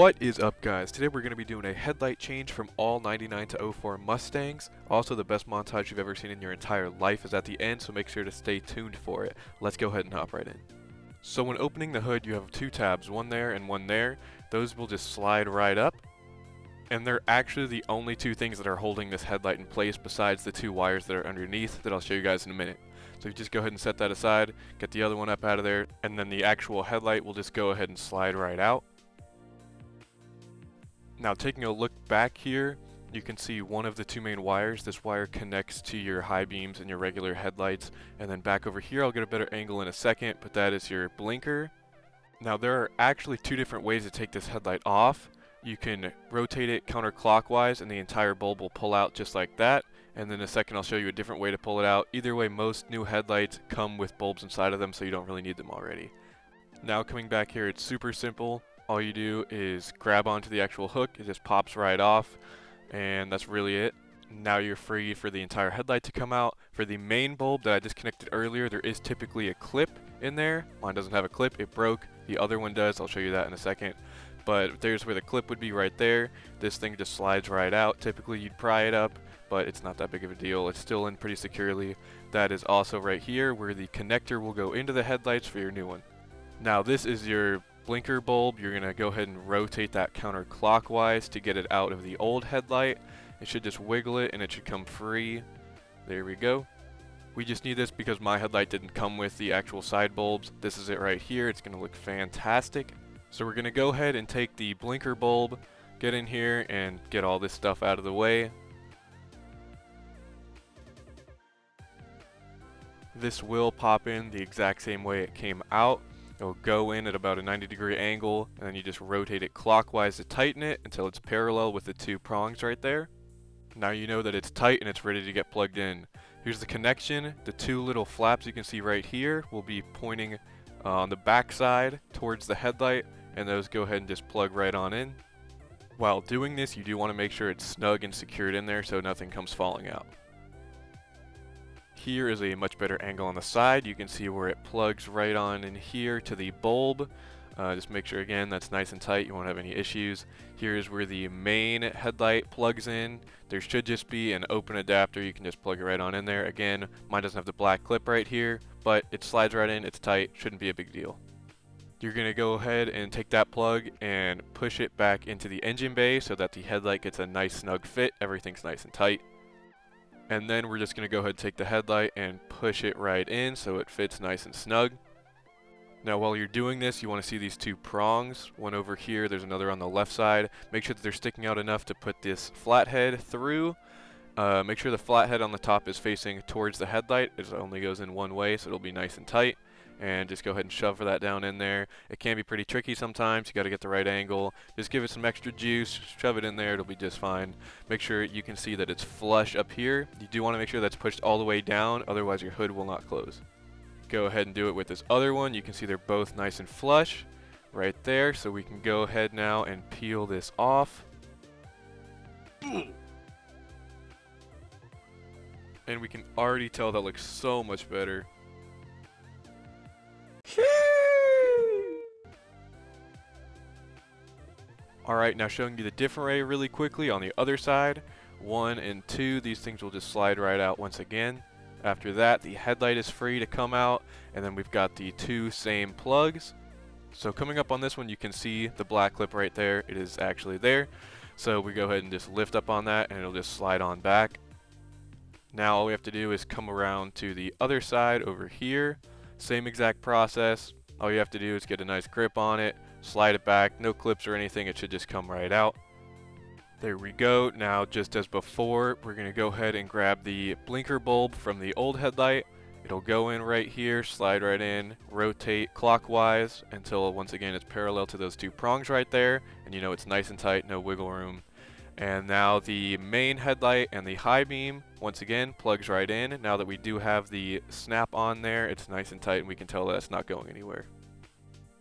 What is up, guys? Today we're going to be doing a headlight change from all 99 to 04 Mustangs. Also, the best montage you've ever seen in your entire life is at the end, so make sure to stay tuned for it. Let's go ahead and hop right in. So when opening the hood, you have two tabs, one there and one there. Those will just slide right up. And they're actually the only two things that are holding this headlight in place besides the two wires that are underneath that I'll show you guys in a minute. So you just go ahead and set that aside, get the other one up out of there, and then the actual headlight will just go ahead and slide right out. Now taking a look back here, you can see one of the two main wires. This wire connects to your high beams and your regular headlights. And then back over here, I'll get a better angle in a second, but that is your blinker. Now there are actually two different ways to take this headlight off. You can rotate it counterclockwise and the entire bulb will pull out just like that. And then in a second I'll show you a different way to pull it out. Either way, most new headlights come with bulbs inside of them, so you don't really need them already. Now coming back here, it's super simple. All you do is grab onto the actual hook, it just pops right off, and that's really it. Now you're free for the entire headlight to come out. For the main bulb that I disconnected earlier, there is typically a clip in there. Mine doesn't have a clip, it broke. The other one does, I'll show you that in a second. But there's where the clip would be right there. This thing just slides right out. Typically you'd pry it up, but it's not that big of a deal. It's still in pretty securely. That is also right here where the connector will go into the headlights for your new one. Now this is your blinker bulb. You're going to go ahead and rotate that counterclockwise to get it out of the old headlight. It should just wiggle it and it should come free. There we go. We just need this because my headlight didn't come with the actual side bulbs. This is it right here. It's going to look fantastic. So we're going to go ahead and take the blinker bulb, get in here and get all this stuff out of the way. This will pop in the exact same way it came out. It'll go in at about a 90-degree angle, and then you just rotate it clockwise to tighten it until it's parallel with the two prongs right there. Now you know that it's tight and it's ready to get plugged in. Here's the connection. The two little flaps you can see right here will be pointing on the back side towards the headlight, and those go ahead and just plug right on in. While doing this, you do want to make sure it's snug and secured in there so nothing comes falling out. Here is a much better angle on the side. You can see where it plugs right on in here to the bulb. Just make sure again that's nice and tight, you won't have any issues. Here's where the main headlight plugs in. There should just be an open adapter, you can just plug it right on in there. Again, mine doesn't have the black clip right here, but it slides right in, it's tight, shouldn't be a big deal. You're going to go ahead and take that plug and push it back into the engine bay so that the headlight gets a nice snug fit, everything's nice and tight. And then we're just going to go ahead and take the headlight and push it right in so it fits nice and snug. Now while you're doing this, you want to see these two prongs. One over here, there's another on the left side. Make sure that they're sticking out enough to put this flathead through. Make sure the flathead on the top is facing towards the headlight. It only goes in one way, so it'll be nice and tight. And just go ahead and shove that down in there. It can be pretty tricky sometimes. You got to get the right angle. Just give it some extra juice, shove it in there, it'll be just fine. Make sure you can see that it's flush up here. You do want to make sure that's pushed all the way down, otherwise your hood will not close. Go ahead and do it with this other one. You can see they're both nice and flush right there. So we can go ahead now and peel this off. And we can already tell that looks so much better. Alright, now showing you the different way really quickly on the other side. 1 and 2, these things will just slide right out once again. After that, the headlight is free to come out, and then we've got the two same plugs. So coming up on this one, you can see the black clip right there. It is actually there. So we go ahead and just lift up on that, and it'll just slide on back. Now all we have to do is come around to the other side over here. Same exact process. All you have to do is get a nice grip on it, slide it back, no clips or anything, it should just come right out. There we go. Now just as before, we're going to go ahead and grab the blinker bulb from the old headlight. It'll go in right here, slide right in, rotate clockwise until once again it's parallel to those two prongs right there, and you know it's nice and tight, no wiggle room. And now the main headlight and the high beam, once again, plugs right in. Now that we do have the snap on there, it's nice and tight and we can tell that it's not going anywhere.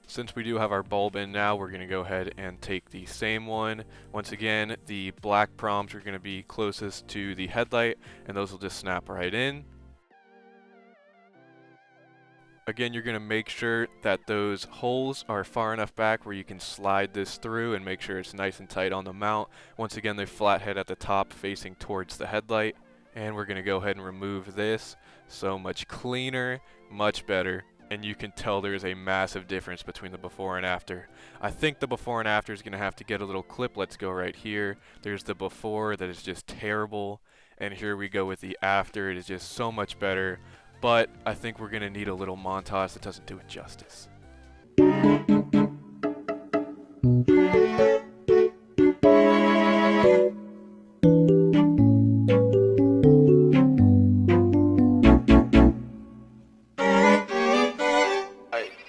Since we do have our bulb in now, we're going to go ahead and take the same one. Once again, the black prongs are going to be closest to the headlight, and those will just snap right in. Again, you're going to make sure that those holes are far enough back where you can slide this through and make sure it's nice and tight on the mount. Once again, the flat head at the top facing towards the headlight. And we're going to go ahead and remove this. So much cleaner, much better. And you can tell there is a massive difference between the before and after. I think the before and after is going to have to get a little clip. Let's go right here. There's the before that is just terrible. And here we go with the after. It is just so much better. But I think we're going to need a little montage that doesn't do it justice. Hey,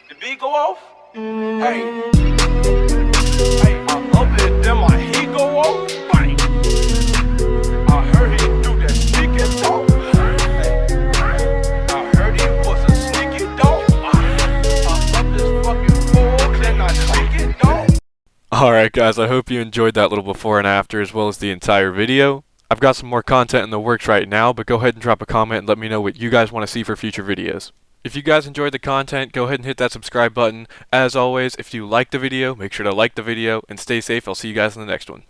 the beat go off? Hey, I up it, then my heat go off. Bang. I heard he do that sneaky dog. I heard he was a sneaky dog. I up this fucking pole, then I sneak it dog. Alright guys, I hope you enjoyed that little before and after as well as the entire video. I've got some more content in the works right now, but go ahead and drop a comment and let me know what you guys want to see for future videos. If you guys enjoyed the content, go ahead and hit that subscribe button. As always, if you liked the video, make sure to like the video and stay safe. I'll see you guys in the next one.